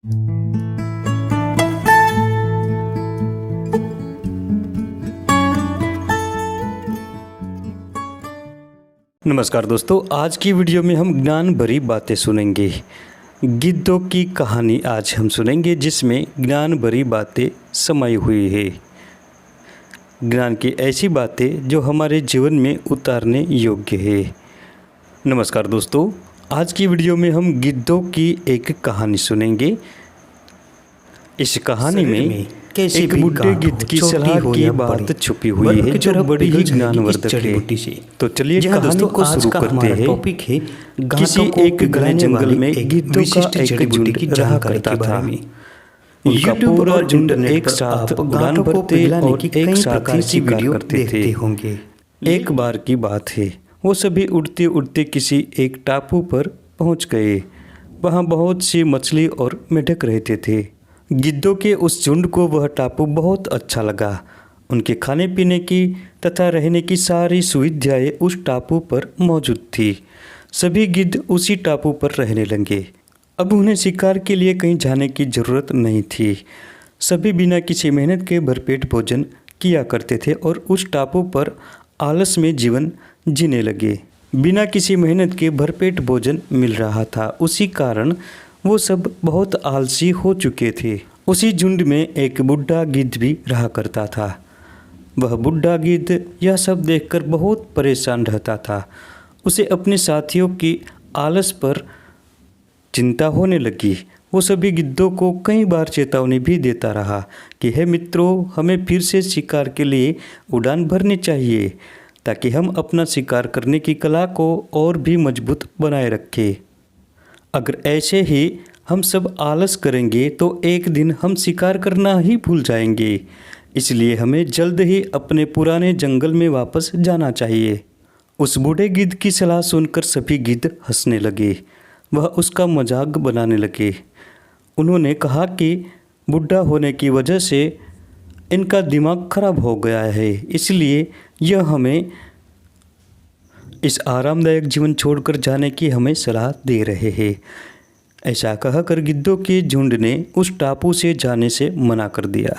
नमस्कार दोस्तों, आज की वीडियो में हम ज्ञान भरी बातें सुनेंगे। गिद्धों की कहानी आज हम सुनेंगे जिसमें ज्ञान भरी बातें समाई हुई है। ज्ञान की ऐसी बातें जो हमारे जीवन में उतारने योग्य है। नमस्कार दोस्तों, आज की वीडियो में हम गिद्धों की एक कहानी सुनेंगे। इस कहानी में एक बुढ़े गिद्ध की सलाह की बात छुपी हुई है जो बड़ी ही ज्ञानवर्धक है। तो चलिए कहानी को शुरू करते हैं। टॉपिक है किसी एक घने जंगल में गिद्धों का एक झुंड रहा करता था। उनका पूरा झुंड एक साथ उड़ान भरते और एक साथ ही शिकार करते थे। एक बार की बात है, वो सभी उड़ते उड़ते किसी एक टापू पर पहुंच गए। वहाँ बहुत सी मछली और मेढक रहते थे। गिद्धों के उस झुंड को वह टापू बहुत अच्छा लगा। उनके खाने पीने की तथा रहने की सारी सुविधाएं उस टापू पर मौजूद थी। सभी गिद्ध उसी टापू पर रहने लगे। अब उन्हें शिकार के लिए कहीं जाने की ज़रूरत नहीं थी। सभी बिना किसी मेहनत के भरपेट भोजन किया करते थे और उस टापू पर आलस में जीवन जीने लगे। बिना किसी मेहनत के भरपेट भोजन मिल रहा था, उसी कारण वो सब बहुत आलसी हो चुके थे। उसी झुंड में एक बुढ़ा गिद्ध भी रहा करता था। वह बुढ़ा गिद्ध यह सब देखकर बहुत परेशान रहता था। उसे अपने साथियों की आलस पर चिंता होने लगी। वो सभी गिद्धों को कई बार चेतावनी भी देता रहा कि हे मित्रों, हमें फिर से शिकार के लिए उड़ान भरनी चाहिए ताकि हम अपना शिकार करने की कला को और भी मजबूत बनाए रखें। अगर ऐसे ही हम सब आलस करेंगे तो एक दिन हम शिकार करना ही भूल जाएंगे। इसलिए हमें जल्द ही अपने पुराने जंगल में वापस जाना चाहिए। उस बूढ़े गिद्ध की सलाह सुनकर सभी गिद्ध हंसने लगे। वह उसका मजाक बनाने लगे। उन्होंने कहा कि बूढ़ा होने की वजह से इनका दिमाग खराब हो गया है, इसलिए यह हमें इस आरामदायक जीवन छोड़कर जाने की हमें सलाह दे रहे हैं। ऐसा कहकर गिद्धों के झुंड ने उस टापू से जाने से मना कर दिया।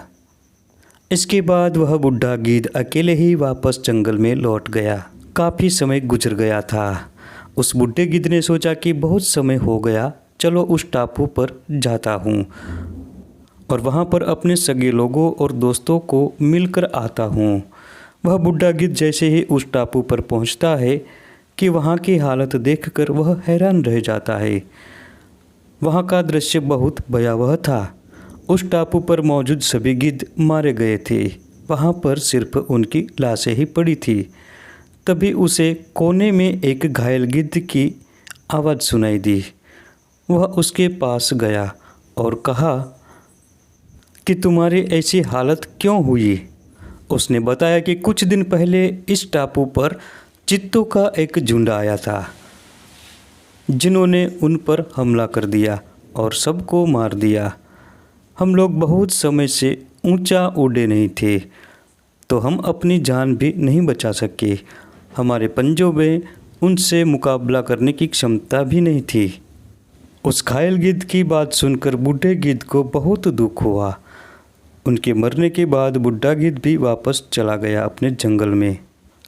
इसके बाद वह बुढ़ा गिद्ध अकेले ही वापस जंगल में लौट गया। काफ़ी समय गुजर गया था। उस बुढ़े गिद्ध ने सोचा कि बहुत समय हो गया, चलो उस टापू पर जाता हूँ और वहाँ पर अपने सगे लोगों और दोस्तों को मिलकर आता हूँ। वह बुढ़ा गिद्ध जैसे ही उस टापू पर पहुंचता है कि वहां की हालत देखकर वह हैरान रह जाता है। वहां का दृश्य बहुत भयावह था। उस टापू पर मौजूद सभी गिद्ध मारे गए थे। वहां पर सिर्फ उनकी लाशें ही पड़ी थी। तभी उसे कोने में एक घायल गिद्ध की आवाज़ सुनाई दी। वह उसके पास गया और कहा कि तुम्हारी ऐसी हालत क्यों हुई। उसने बताया कि कुछ दिन पहले इस टापू पर चित्तों का एक झुंड आया था, जिन्होंने उन पर हमला कर दिया और सबको मार दिया। हम लोग बहुत समय से ऊंचा उड़े नहीं थे, तो हम अपनी जान भी नहीं बचा सके। हमारे पंजों में उनसे मुकाबला करने की क्षमता भी नहीं थी। उस घायल गिद्ध की बात सुनकर बूढ़े गिद्ध को बहुत दुख हुआ। उनके मरने के बाद बुढ़ा गिद्ध भी वापस चला गया अपने जंगल में।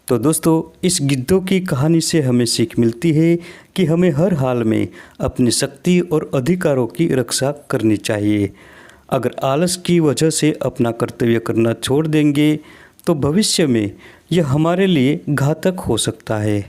तो दोस्तों, इस गिद्धों की कहानी से हमें सीख मिलती है कि हमें हर हाल में अपनी शक्ति और अधिकारों की रक्षा करनी चाहिए। अगर आलस की वजह से अपना कर्तव्य करना छोड़ देंगे तो भविष्य में यह हमारे लिए घातक हो सकता है।